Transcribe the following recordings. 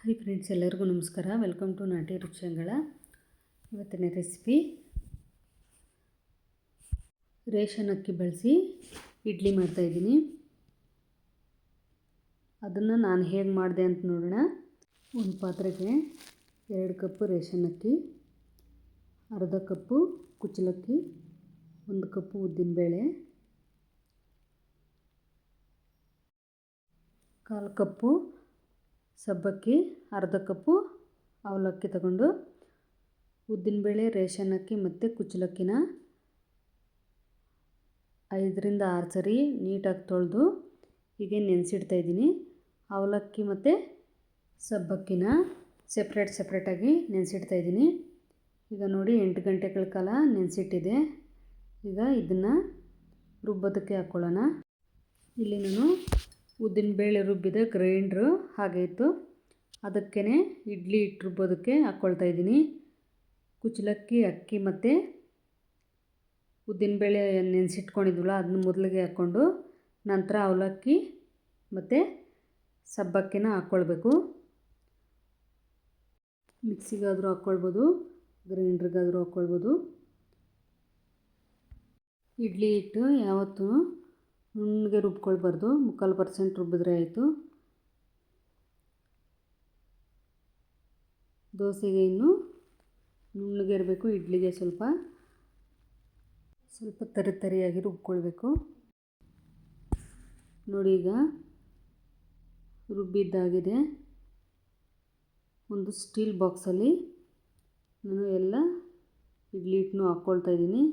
Hi friends, ಎಲ್ಲರಿಗೂ ನಮಸ್ಕಾರ. Welcome to ನಾಟಿ ರುಚಿಯಂಗಳ. ಇವತ್ತಿನ ರೆಸಿಪಿ ರೇಷನ್ ಅಕ್ಕಿ ಬಳಸಿ ಇಡ್ಲಿ ಮಾಡ್ತಾಯಿದ್ದೀನಿ. ಅದನ್ನು ನಾನು ಹೇಗೆ ಮಾಡಿದೆ ಅಂತ ನೋಡೋಣ. ಒಂದು ಪಾತ್ರೆಗೆ 2 ಕಪ್ಪು ರೇಷನ್ ಅಕ್ಕಿ, ಅರ್ಧ ಕಪ್ಪು ಕುಚ್ಚಲಕ್ಕಿ, 1 ಕಪ್ಪು ಉದ್ದಿನಬೇಳೆ, 1/4 ಕಪ್ಪು ಸಬ್ಬಕ್ಕಿ, ಅರ್ಧ ಕಪ್ಪು ಅವಲಕ್ಕಿ ತಗೊಂಡು ಉದ್ದಿನಬೇಳೆ, ರೇಷನ್ ಅಕ್ಕಿ ಮತ್ತು ಕುಚ್ಚಲಕ್ಕಿನ 5ರಿಂದ 6 ಸರಿ ನೀಟಾಗಿ ತೊಳೆದು ಹೀಗೆ ನೆನೆಸಿಡ್ತಾಯಿದ್ದೀನಿ. ಅವಲಕ್ಕಿ ಮತ್ತು ಸಬ್ಬಕ್ಕಿನ ಸೆಪ್ರೇಟಾಗಿ ನೆನೆಸಿಡ್ತಾಯಿದ್ದೀನಿ. ಈಗ ನೋಡಿ 8 ಗಂಟೆಗಳ ಕಾಲ ನೆನೆಸಿಟ್ಟಿದೆ. ಈಗ ಇದನ್ನು ರುಬ್ಬೋದಕ್ಕೆ ಹಾಕ್ಕೊಳ್ಳೋಣ. ಇಲ್ಲಿ ನಾನು ಉದ್ದಿನಬೇಳೆ ರುಬ್ಬಿದ ಗ್ರೈಂಡ್ರು ಹಾಗೆ ಇತ್ತು, ಅದಕ್ಕೇ ಇಡ್ಲಿ ಹಿಟ್ಟು ರುಬ್ಬೋದಕ್ಕೆ ಹಾಕ್ಕೊಳ್ತಾಯಿದ್ದೀನಿ. ಕುಚ್ಚಲಕ್ಕಿ, ಅಕ್ಕಿ ಮತ್ತು ಉದ್ದಿನಬೇಳೆ ನೆನೆಸಿಟ್ಕೊಂಡಿದ್ವಲ್ಲ ಅದನ್ನ ಮೊದಲಿಗೆ ಹಾಕ್ಕೊಂಡು ನಂತರ ಅವಲಕ್ಕಿ ಮತ್ತು ಸಬ್ಬಕ್ಕಿನ ಹಾಕ್ಕೊಳ್ಬೇಕು. ಮಿಕ್ಸಿಗಾದರೂ ಹಾಕ್ಕೊಳ್ಬೋದು, ಗ್ರೈಂಡ್ರಿಗಾದರೂ ಹಾಕ್ಕೊಳ್ಬೋದು. ಇಡ್ಲಿ ಹಿಟ್ಟು ಯಾವತ್ತೂ ನುಣ್ಣಗೆ ರುಬ್ಕೊಳ್ಬಾರ್ದು, 3/4% ರುಬ್ಬಿದ್ರೆ ಆಯಿತು. ದೋಸೆಗೆ ಇನ್ನೂ ನುಣ್ಣಗೆ ಇರಬೇಕು, ಇಡ್ಲಿಗೆ ಸ್ವಲ್ಪ ತರಿಯಾಗಿ ರುಬ್ಕೊಳ್ಬೇಕು. ನೋಡಿ, ಈಗ ರುಬ್ಬಿದ್ದಾಗಿದೆ. ಒಂದು ಸ್ಟೀಲ್ ಬಾಕ್ಸಲ್ಲಿ ನಾನು ಎಲ್ಲ ಇಡ್ಲಿ ಹಿಟ್ಟನ್ನು ಹಾಕ್ಕೊಳ್ತಾಯಿದ್ದೀನಿ.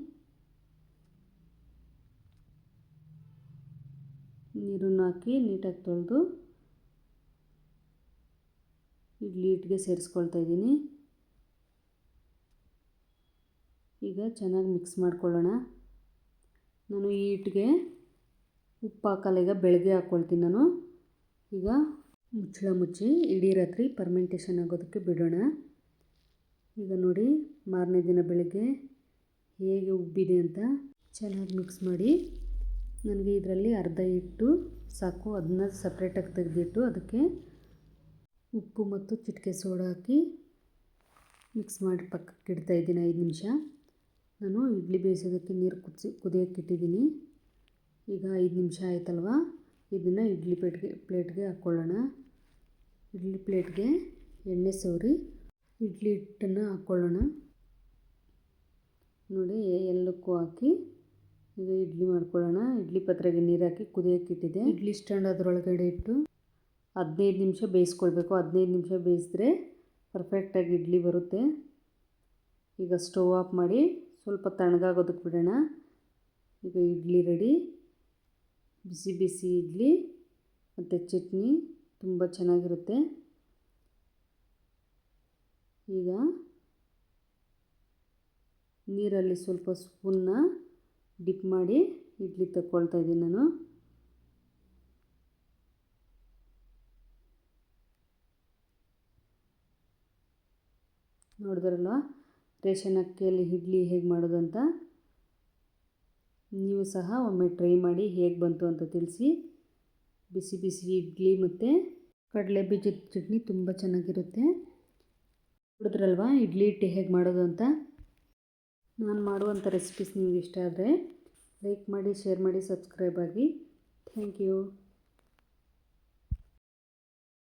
ನೀರನ್ನು ಹಾಕಿ ನೀಟಾಗಿ ತೊಳೆದು ಇಡ್ಲಿ ಹಿಟ್ಟಿಗೆ ಸೇರಿಸ್ಕೊಳ್ತಾಯಿದ್ದೀನಿ. ಈಗ ಚೆನ್ನಾಗಿ ಮಿಕ್ಸ್ ಮಾಡ್ಕೊಳ್ಳೋಣ. ನಾನು ಈ ಹಿಟ್ಟಿಗೆ ಉಪ್ಪು ಹಾಕಲ್ಲ, ಈಗ ಬೆಳಗ್ಗೆ ಹಾಕ್ಕೊಳ್ತೀನಿ ನಾನು. ಈಗ ಮುಚ್ಚಳ ಮುಚ್ಚಿ ಇಡೀ ರಾತ್ರಿ ಫರ್ಮೆಂಟೇಷನ್ ಆಗೋದಕ್ಕೆ ಬಿಡೋಣ. ಈಗ ನೋಡಿ, ಮಾರನೇ ದಿನ ಬೆಳಗ್ಗೆ ಹೇಗೆ ಉಬ್ಬಿದೆ ಅಂತ ಚೆನ್ನಾಗಿ ಮಿಕ್ಸ್ ಮಾಡಿ. ನನಗೆ ಇದರಲ್ಲಿ ಅರ್ಧ ಹಿಟ್ಟು ಸಾಕು, ಅದನ್ನ ಸಪ್ರೇಟಾಗಿ ತೆಗೆದಿಟ್ಟು ಅದಕ್ಕೆ ಉಪ್ಪು ಮತ್ತು ಚಿಟಿಕೆ ಸೋಡಾ ಹಾಕಿ ಮಿಕ್ಸ್ ಮಾಡಿ ಪಕ್ಕಕ್ಕೆ ಇಡ್ತಾಯಿದ್ದೀನಿ. 5 ನಿಮಿಷ ನಾನು ಇಡ್ಲಿ ಬೇಯಿಸೋದಕ್ಕೆ ನೀರು ಕುದಿಯೋಕ್ಕೆ ಇಟ್ಟಿದ್ದೀನಿ. ಈಗ 5 ನಿಮಿಷ ಆಯ್ತಲ್ವ, ಇದನ್ನು ಇಡ್ಲಿ ಪ್ಲೇಟ್ಗೆ ಹಾಕ್ಕೊಳ್ಳೋಣ. ಇಡ್ಲಿ ಪ್ಲೇಟ್ಗೆ ಎಣ್ಣೆ ಸವರಿ ಇಡ್ಲಿ ಹಿಟ್ಟನ್ನು ಹಾಕ್ಕೊಳ್ಳೋಣ. ನೋಡಿ, ಎಲ್ಲಕ್ಕೂ ಹಾಕಿ ಈಗ ಇಡ್ಲಿ ಮಾಡ್ಕೊಳ್ಳೋಣ. ಇಡ್ಲಿ ಪಾತ್ರೆಗೆ ನೀರು ಹಾಕಿ ಕುದಿಯೋಕ್ಕೆ ಇಟ್ಟಿದೆ. ಇಡ್ಲಿ ಸ್ಟ್ಯಾಂಡ್ ಅದರೊಳಗಡೆ ಇಟ್ಟು 15 ನಿಮಿಷ ಬೇಯಿಸ್ಕೊಳ್ಬೇಕು. 15 ನಿಮಿಷ ಬೇಯಿಸಿದ್ರೆ ಪರ್ಫೆಕ್ಟಾಗಿ ಇಡ್ಲಿ ಬರುತ್ತೆ. ಈಗ ಸ್ಟವ್ ಆಫ್ ಮಾಡಿ ಸ್ವಲ್ಪ ತಣ್ಣಗಾಗೋದಕ್ಕೆ ಬಿಡೋಣ. ಈಗ ಇಡ್ಲಿ ರೆಡಿ. ಬಿಸಿ ಬಿಸಿ ಇಡ್ಲಿ ಮತ್ತು ಚಟ್ನಿ ತುಂಬ ಚೆನ್ನಾಗಿರುತ್ತೆ. ಈಗ ನೀರಲ್ಲಿ ಸ್ವಲ್ಪ ಸ್ಪೂನ್ನ ಡಿಪ್ ಮಾಡಿ ಇಡ್ಲಿ ತಗೊಳ್ತಾಯಿದ್ದೀನಿ ನಾನು. ನೋಡಿದ್ರಲ್ವ ರೇಷನ್ ಅಕ್ಕಿಯಲ್ಲಿ ಇಡ್ಲಿ ಹೇಗೆ ಮಾಡೋದು ಅಂತ. ನೀವು ಸಹ ಒಮ್ಮೆ ಟ್ರೈ ಮಾಡಿ ಹೇಗೆ ಬಂತು ಅಂತ ತಿಳಿಸಿ. ಬಿಸಿ ಬಿಸಿ ಇಡ್ಲಿ ಮತ್ತು ಕಡಲೆ ಬೀಜದ ಚಟ್ನಿ ತುಂಬ ಚೆನ್ನಾಗಿರುತ್ತೆ. ನೋಡಿದ್ರಲ್ವ ಇಡ್ಲಿ ಹಿಟ್ಟು ಹೇಗೆ ಮಾಡೋದು ಅಂತ. ನಾನು ಮಾಡುವಂಥ ರೆಸಿಪೀಸ್ ನಿಮಗೆ ಇಷ್ಟ ಆದರೆ ಲೈಕ್ ಮಾಡಿ, ಶೇರ್ ಮಾಡಿ, ಸಬ್ಸ್ಕ್ರೈಬ್ ಆಗಿ. Thank you.